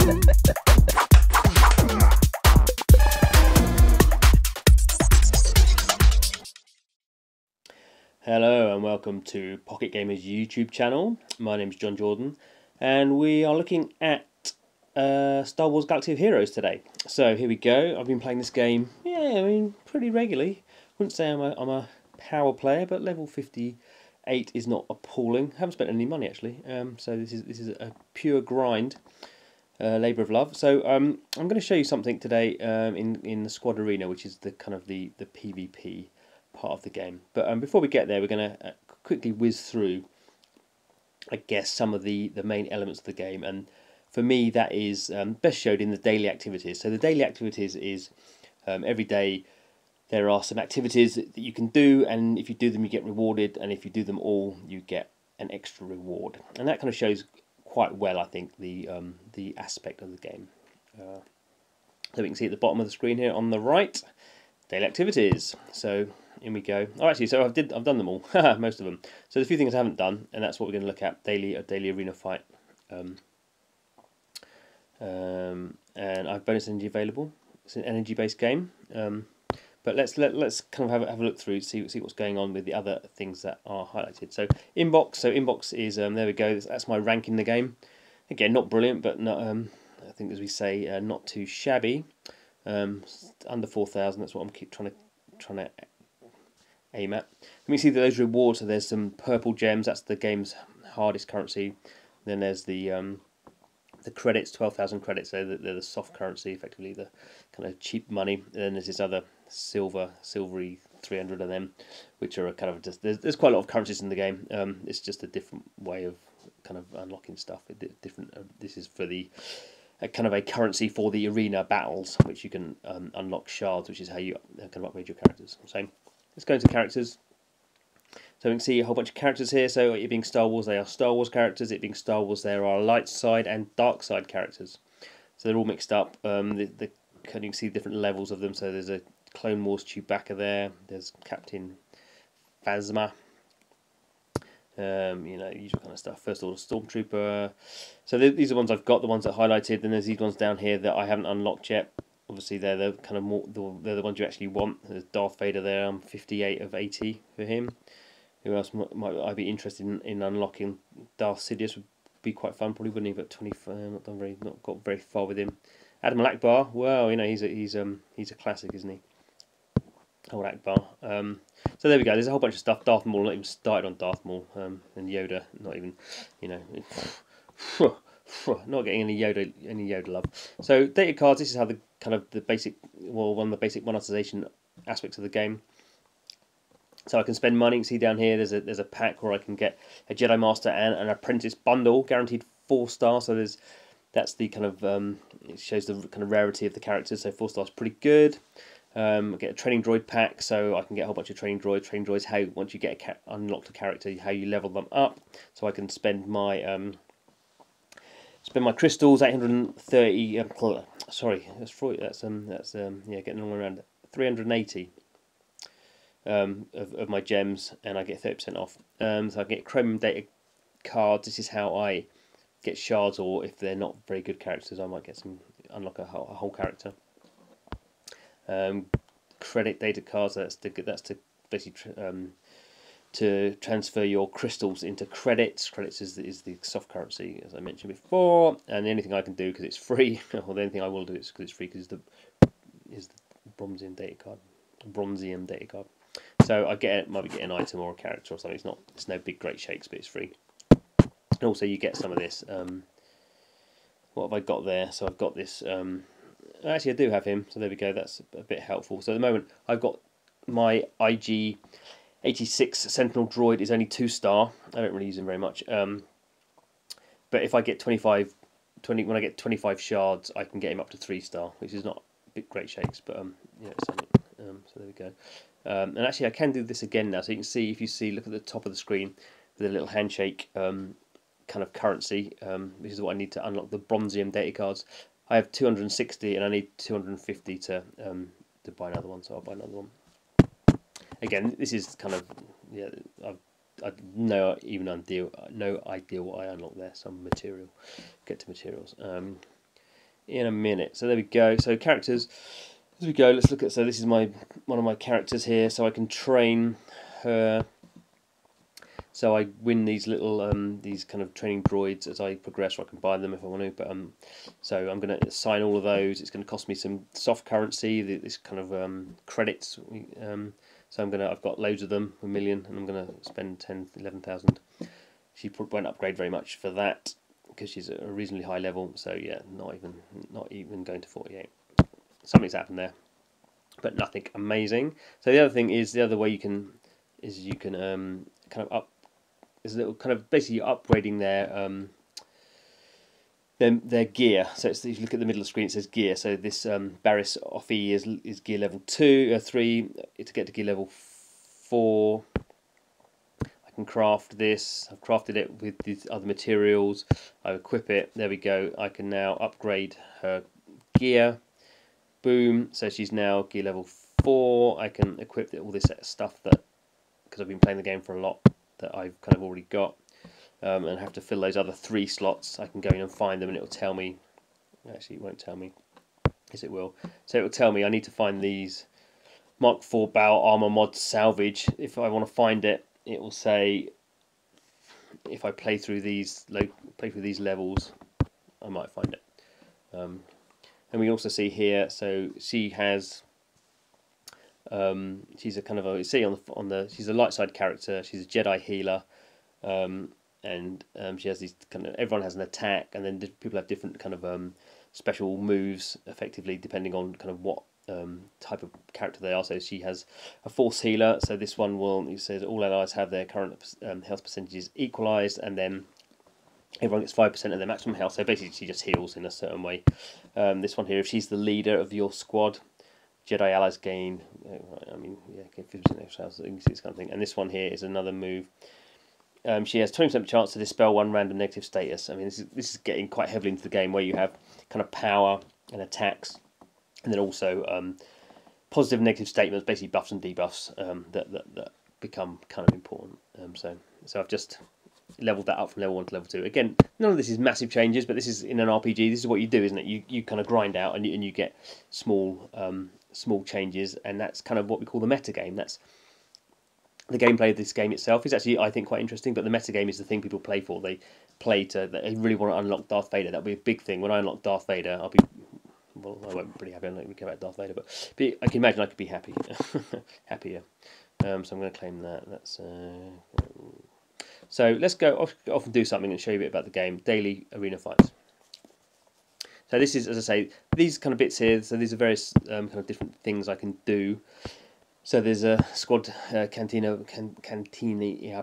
Hello and welcome to Pocket Gamer's YouTube channel. My name is Jon Jordan and we are looking at Star Wars Galaxy of Heroes today. So here we go. I've been playing this game, pretty regularly. Wouldn't say I'm a power player, but level 58 is not appalling. Haven't spent any money actually, so this is a pure grind, labour of love. So I'm going to show you something today in the squad arena, which is the PvP part of the game. But before we get there, we're going to quickly whiz through, I guess, some of the main elements of the game. And for me, that is best showed in the daily activities. So the daily activities is every day there are some activities that you can do, and if you do them you get rewarded, and if you do them all you get an extra reward. And that kind of shows quite well, I think, the aspect of the game. So we can see at the bottom of the screen here on the right, daily activities. So in we go. Oh, actually, so I've done them all, most of them. So there's a few things I haven't done, and that's what we're going to look at. A daily arena fight, and I have bonus energy available. It's an energy-based game, but let's kind of have a look through, see what's going on with the other things that are highlighted. So inbox. So inbox is there we go. That's my rank in the game. Again, not brilliant, but not I think, as we say, not too shabby. Under 4,000. That's what I'm trying to aim at. Let me see those rewards. So there's some purple gems. That's the game's hardest currency. Then there's the credits, 12,000 credits. So they're the soft currency, effectively the kind of cheap money. And then there's this other silvery 300 of them, which are kind of just there's quite a lot of currencies in the game. It's just a different way of kind of unlocking stuff. This is for the kind of a currency for the arena battles, which you can unlock shards, which is how you kind of upgrade your characters. So let's go into characters. So we can see a whole bunch of characters here. So it being Star Wars, they are Star Wars characters. It being Star Wars, there are light side and dark side characters. So they're all mixed up. You can see different levels of them. So there's a Clone Wars Chewbacca there. There's Captain Phasma. Usual kind of stuff. First Order Stormtrooper. So these are the ones I've got, the ones that are highlighted. Then there's these ones down here that I haven't unlocked yet. Obviously, they're the kind of they're the ones you actually want. There's Darth Vader there. I'm 58 of 80 for him. Who else might I be interested in unlocking? Darth Sidious would be quite fun. Probably wouldn't he? But 25, not got very far with him. Admiral Akbar. Well, he's a classic, isn't he? Old Akbar. So there we go. There's a whole bunch of stuff. Darth Maul. Not even started on Darth Maul. And Yoda. Not even. Not getting any Yoda love. So data cards. This is how the basic, one of the basic monetization aspects of the game. So I can spend money. You can see down here there's a pack where I can get a Jedi Master and an Apprentice bundle, guaranteed 4 stars. So that's the kind of it shows the kind of rarity of the characters. So 4 stars pretty good. I get a training droid pack, so I can get a whole bunch of training droids. Training droids, how once you get unlocked a character, how you level them up. So I can spend my crystals, 830. Sorry, that's getting all around 380 of my gems, and I get 30% off. So I get chromium data cards. This is how I get shards, or if they're not very good characters, I might get unlock a whole character. Credit data cards. That's to basically to transfer your crystals into credits. Credits is the soft currency, as I mentioned before, and the only thing I can do, because it's free, or the only thing I will do is because it's free, because is the Bronzium data card. So might be getting an item or a character or something. It's no big great shakes, but it's free. And also you get some of this. What have I got there? So I've got this. Actually, I do have him. So there we go. That's a bit helpful. So at the moment I've got my IG 86 Sentinel droid is only 2-star. I don't really use him very much. But if I get 25 shards, I can get him up to 3-star, which is not big great shakes, but it's something. So there we go. And actually, I can do this again now. So you can see, look at the top of the screen, with a little handshake kind of currency, which is what I need to unlock the Bronzium data cards. I have 260, and I need 250 to buy another one. So I'll buy another one. Again, this is kind of I've no idea what I unlock there. Some material. Get to materials. in a minute. So there we go. So characters, as we go, let's look at, so this is one of my characters here, so I can train her. So I win these little these kind of training droids as I progress, or I can buy them if I want to. But so I'm going to assign all of those. It's going to cost me some soft currency, this kind of credits. So I've got loads of them, 1 million, and I'm going to spend 10, 11,000. She won't upgrade very much for that because she's at a reasonably high level. So yeah, not even going to 48. Something's happened there, but nothing amazing. So the other thing is, the other way you can kind of up, is a little kind of basically upgrading their gear. So if you look at the middle of the screen, it says gear. So this Barriss Offee is gear level 3. To get to gear level 4, I can craft this. I've crafted it with these other materials. I equip it. There we go. I can now upgrade her gear. Boom. So she's now gear level 4. I can equip all this stuff that, because I've been playing the game for a lot, that I've kind of already got, and have to fill those other 3 slots. I can go in and find them, and it will tell me. Actually, it won't tell me. Yes, it will. So it will tell me I need to find these Mark IV Bow Armor Mod Salvage. If I want to find it, it will say if I play through these levels, I might find it. And we also see here. So she has. She's a kind of she's a light side character. She's a Jedi healer, and she has these kind of, everyone has an attack, and then people have different kind of special moves, effectively depending on kind of what type of character they are. So she has a force healer. So this one it says all allies have their current health percentages equalized, and then everyone gets 5% of their maximum health. So basically, she just heals in a certain way. This one here, if she's the leader of your squad, Jedi allies gain, gain 50% extra health, so you can see this kind of thing. And this one here is another move. She has 20% chance to dispel one random negative status. I mean, this is getting quite heavily into the game, where you have kind of power and attacks, and then also positive and negative statements, basically buffs and debuffs that become kind of important. So I've just leveled that up from level 1 to level 2. Again, none of this is massive changes, but this is in an RPG. This is what you do, isn't it? You kind of grind out, and you get small changes, and that's kind of what we call the meta game. That's the gameplay of this game itself is actually, I think, quite interesting, but the meta game is the thing people play for. They really want to unlock Darth Vader. That'll be a big thing. When I unlock Darth Vader, I won't be pretty happy. I'm not going to care about Darth Vader, but I can imagine I could be happier. So I'm going to claim that. That's so let's go off and do something and show you a bit about the game. Daily arena fights. So this is, as I say, these kind of bits here. So these are various kind of different things I can do. So there's a squad cantina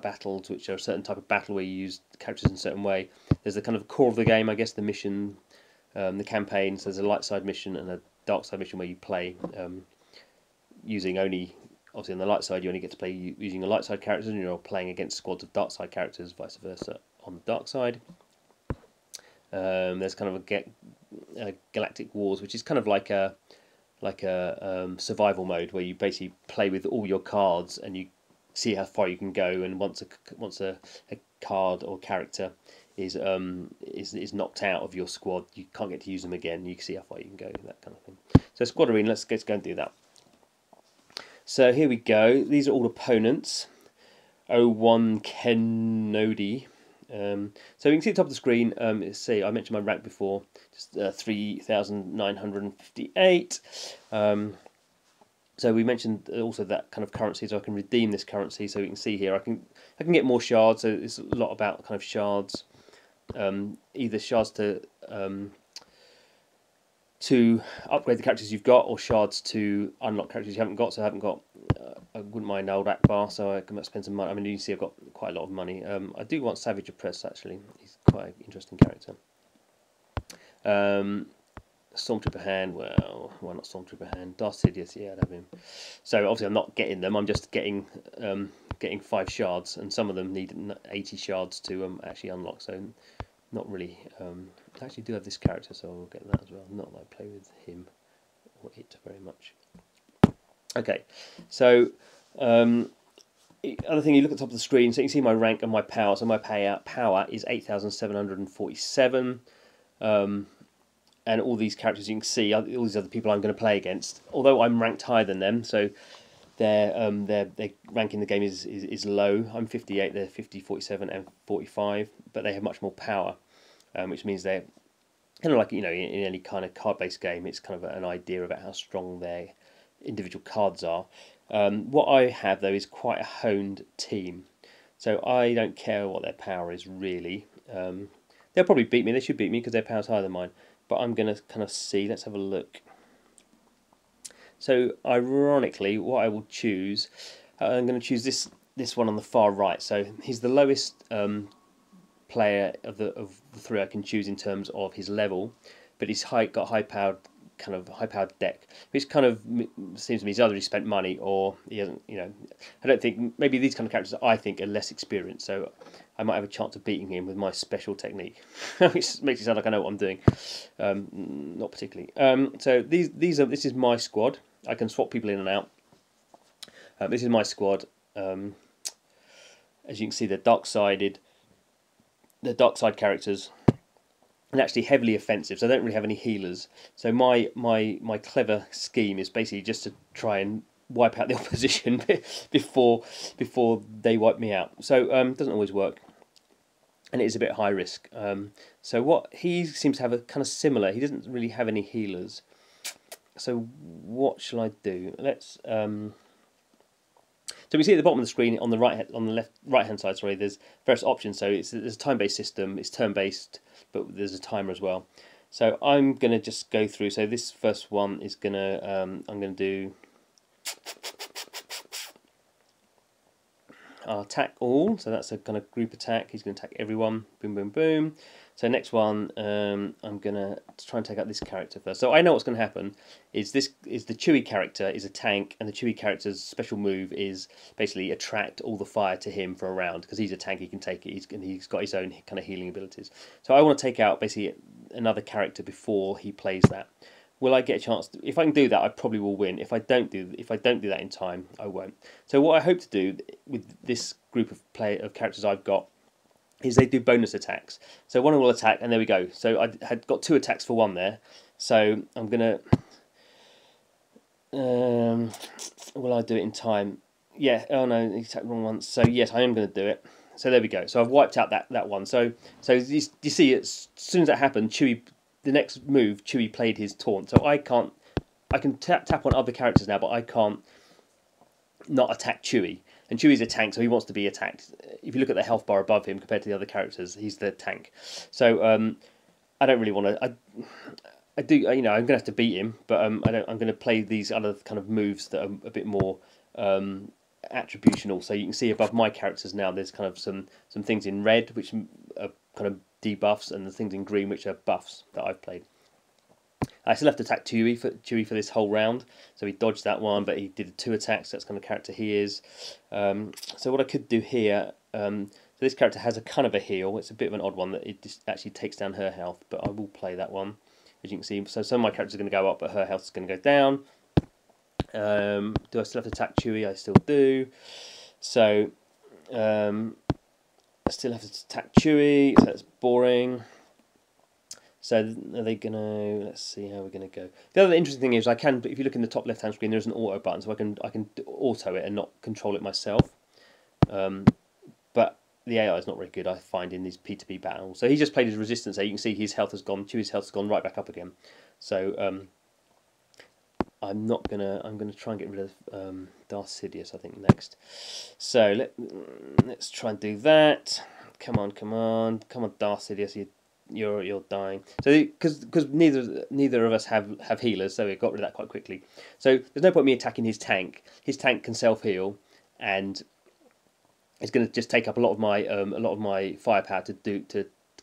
battles, which are a certain type of battle where you use characters in a certain way. There's the kind of core of the game, I guess, the mission, the campaign. So there's a light side mission and a dark side mission where you play using only. Obviously, on the light side, you only get to play using your light side characters, and you're playing against squads of dark side characters, vice versa on the dark side. There's kind of a Galactic Wars, which is kind of like a survival mode where you basically play with all your cards and you see how far you can go. And once a card or character is knocked out of your squad, you can't get to use them again. You can see how far you can go, that kind of thing. So Squad Arena, let's go and do that. So here we go. These are all opponents. 01 Kennody. So you can see at the top of the screen, see, I mentioned my rank before, just 3,958. So we mentioned also that kind of currency, so I can redeem this currency. So you can see here, I can get more shards. So it's a lot about kind of shards, either shards to upgrade the characters you've got, or shards to unlock characters you haven't got. So I haven't got. I wouldn't mind old Akbar, so I can spend some money. I mean, you see, I've got quite a lot of money. I do want Savage Oppressed, actually. He's quite an interesting character. Stormtrooper Hand, well, why not Stormtrooper Hand? Darth Sidious, yeah, I'd have him. So obviously, I'm not getting them. I'm just getting 5 shards, and some of them need 80 shards to actually unlock. So not really. I actually do have this character, so I'll get that as well. Not that I play with him or it very much. Okay, so other thing, you look at the top of the screen, so you can see my rank and my power. So my power is 8,747. and all these characters you can see, all these other people I'm going to play against. Although I'm ranked higher than them, so their rank in the game is low. I'm 58, they're 50, 47, and 45, but they have much more power, which means they're kind of like, in any kind of card-based game, it's kind of an idea about how strong their individual cards are. What I have though is quite a honed team, so I don't care what their power is really. They'll probably beat me. They should beat me because their power's higher than mine. But I'm going to kind of see. Let's have a look. So ironically, what I will choose, I'm going to choose this one on the far right. So he's the lowest player of the three I can choose in terms of his level, but he's got high powered deck, which kind of seems to me he's either he spent money or he hasn't. I don't think, maybe these kind of characters I think are less experienced, so I might have a chance of beating him with my special technique, which makes it sound like I know what I'm doing. Not particularly. So this is my squad. I can swap people in and out. This is my squad. As you can see, they're dark-sided. They're dark-side characters, and actually heavily offensive. So I don't really have any healers. So my clever scheme is basically just to try and wipe out the opposition before they wipe me out. So it doesn't always work, and it is a bit high risk. So what he seems to have a kind of similar. He doesn't really have any healers. So what shall I do? Let's. So we see at the bottom of the screen on the right hand side. Sorry, there's various options. So there's a time-based system. It's turn-based, but there's a timer as well. So I'm gonna just go through. So this first one is gonna. I'm gonna do. Attack all. So that's a kind of group attack. He's gonna attack everyone. Boom, boom, boom. So next one, I'm gonna try and take out this character first. So I know what's gonna happen. The Chewie character is a tank, and the Chewie character's special move is basically attract all the fire to him for a round, because he's a tank. He can take it. He's got his own kind of healing abilities. So I want to take out basically another character before he plays that. Will I get a chance? If I can do that, I probably will win. If I don't do that in time, I won't. So what I hope to do with this group of characters I've got is they do bonus attacks. So one will attack, and there we go. So I had got 2 attacks for 1 there. So I'm gonna. Will I do it in time? Yeah. Oh no, he attacked the wrong one. So yes, I am going to do it. So there we go. So I've wiped out that one. So you see, as soon as that happened, Chewie. The next move, Chewie played his taunt. So I can't. I can tap on other characters now, but I can't not attack Chewie. And Chewie's a tank, so he wants to be attacked. If you look at the health bar above him compared to the other characters, he's the tank. So I don't really want to. I do. I'm going to have to beat him, but I'm going to play these other kind of moves that are a bit more attributional. So you can see above my characters now, there's kind of some things in red which are kind of debuffs, and the things in green which are buffs that I've played. I still have to attack Chewie for this whole round, so he dodged that one, but he did 2 attacks. That's kind of character he is. So what I could do here, so this character has a kind of a heal. It's a bit of an odd one that it just actually takes down her health, but I will play that one, as you can see. So some of my characters are going to go up, but her health is going to go down. Do I still have to attack Chewie? I still do. So I still have to attack Chewie, so that's boring. So are they gonna? Let's see how we're gonna go. The other interesting thing is I can. If you look in the top left-hand screen, there's an auto button, so I can auto it and not control it myself. But the AI is not very good, I find, in these P2P battles. So he just played his resistance there. You can see his health has gone. Chewie's health has gone right back up again. So I'm gonna try and get rid of Darth Sidious, I think, next. So let's try and do that. Come on, Darth Sidious, you're dying. So because neither of us have healers, so we got rid of that quite quickly. So there's no point me attacking his tank. His tank can self heal, and it's going to just take up a lot of my firepower to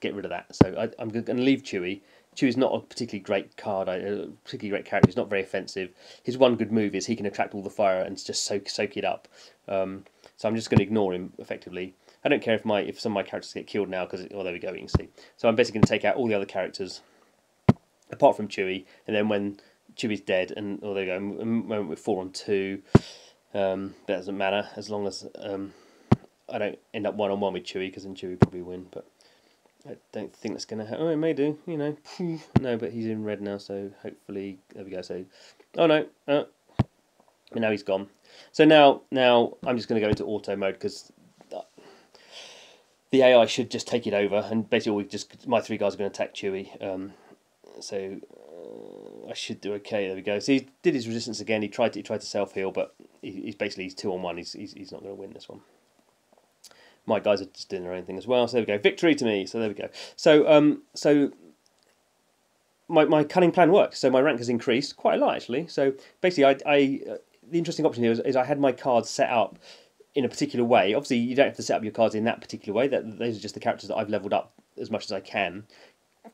get rid of that. So I'm going to leave Chewie. Chewie's not a particularly great card, a particularly great character. He's not very offensive. His one good move is he can attract all the fire and just soak it up. So I'm just going to ignore him effectively. I don't care if some of my characters get killed now, because there we go, you can see. So I'm basically going to take out all the other characters apart from Chewie, and then when Chewie's dead, and there we go, moment we're 4 on 2. That doesn't matter as long as I don't end up 1-on-1 with Chewie, because then Chewie probably win. But I don't think that's going to happen. Oh, it may do, you know. No, but he's in red now, so hopefully, there we go. So, oh no, and now he's gone. So now I'm just going to go into auto mode because the AI should just take it over, and basically my 3 guys are going to attack Chewie. So I should do okay. There we go. So he did his resistance again. He tried to self heal, but he's 2-on-1. He's not going to win this one. My guys are just doing their own thing as well. So there we go. Victory to me. So there we go. So my cunning plan worked. So my rank has increased quite a lot actually. So basically, the interesting option here is I had my cards set up in a particular way. Obviously, you don't have to set up your cards in that particular way. Those are just the characters that I've leveled up as much as I can,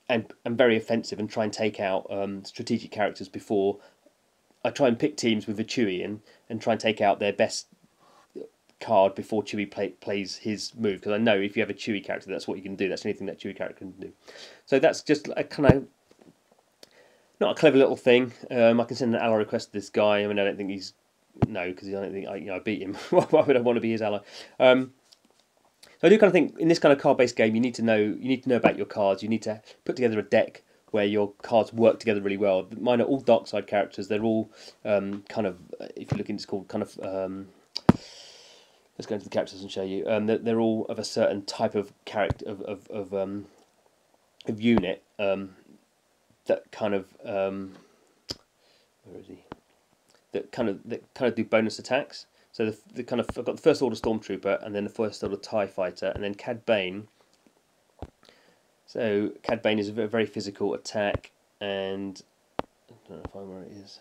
and I'm very offensive and try and take out strategic characters before I try and pick teams with a Chewie and try and take out their best card before Chewie plays his move, because I know if you have a Chewie character, that's what you can do. That's anything that Chewie character can do. So that's just a kind of not a clever little thing. I can send an ally request to this guy. I mean, I don't think he's because I don't think I beat him. Why would I want to be his ally? So I do kind of think in this kind of card-based game, you need to know about your cards. You need to put together a deck where your cards work together really well. Mine are all dark side characters. They're all kind of, if you look into, it's called kind of. Let's go into the characters and show you. They're all of a certain type of character of unit that kind of where is he? That kind of do bonus attacks. So the kind of I've got the First Order Stormtrooper and then the First Order TIE Fighter and then Cad Bane. So Cad Bane is a very physical attack, and I don't know if I know where it is.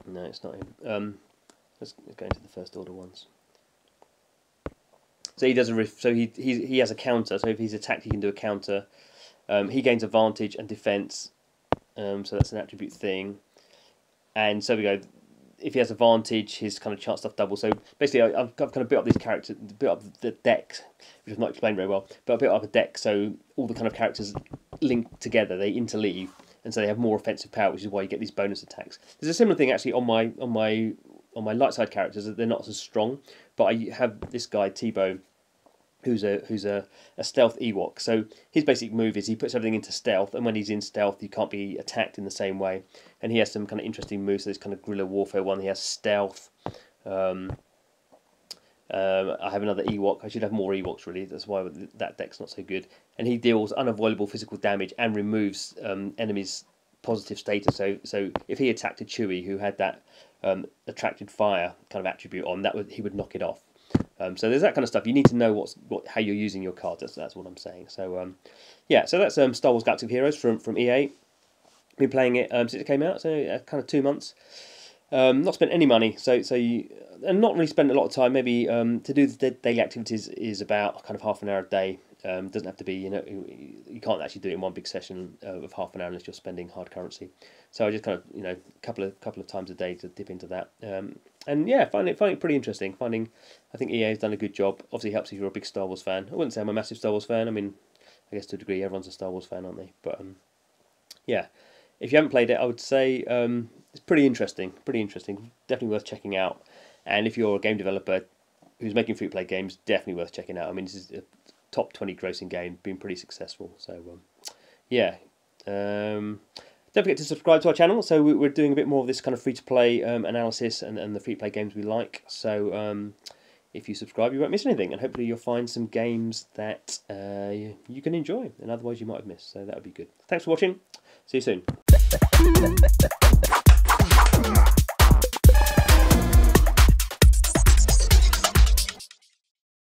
No, it's not him. Let's go into the First Order ones. So he does he has a counter. So if he's attacked, he can do a counter. He gains advantage and defense. So that's an attribute thing. And so we go. If he has advantage, his kind of chance stuff doubles. So basically, I've kind of built up these characters, built up the deck, which I've not explained very well. But I built up a deck so all the kind of characters link together, they interleave, and so they have more offensive power, which is why you get these bonus attacks. There's a similar thing actually on my light side characters. They're not as strong, but I have this guy T-Bone, who's a stealth Ewok. So his basic move is he puts everything into stealth, and when he's in stealth, you can't be attacked in the same way. And he has some kind of interesting moves. So this kind of guerrilla warfare one. He has stealth. I have another Ewok. I should have more Ewoks really. That's why that deck's not so good. And he deals unavoidable physical damage and removes enemies' positive status. So if he attacked a Chewie who had that attracted fire kind of attribute on, he would knock it off. So there's that kind of stuff. You need to know how you're using your cards. That's what I'm saying. So yeah, so that's Star Wars Galactic Heroes from EA. Been playing it since it came out, so kind of 2 months. Not spent any money, and not really spent a lot of time. Maybe to do the daily activities is about kind of half an hour a day. Doesn't have to be, you can't actually do it in one big session of half an hour unless you're spending hard currency. So I just kind of, a couple of times a day to dip into that. And yeah, find it pretty interesting. I think EA has done a good job. Obviously, it helps if you're a big Star Wars fan. I wouldn't say I'm a massive Star Wars fan. I mean, I guess to a degree, everyone's a Star Wars fan, aren't they? But yeah, if you haven't played it, I would say it's pretty interesting. Definitely worth checking out. And if you're a game developer who's making free-to-play games, definitely worth checking out. I mean, this is a top 20 grossing game, been pretty successful. So yeah, don't forget to subscribe to our channel. So we're doing a bit more of this kind of free-to-play analysis and the free-to-play games we like. So if you subscribe, you won't miss anything, and hopefully you'll find some games that you can enjoy, and otherwise you might have missed. So that would be good. Thanks for watching. See you soon.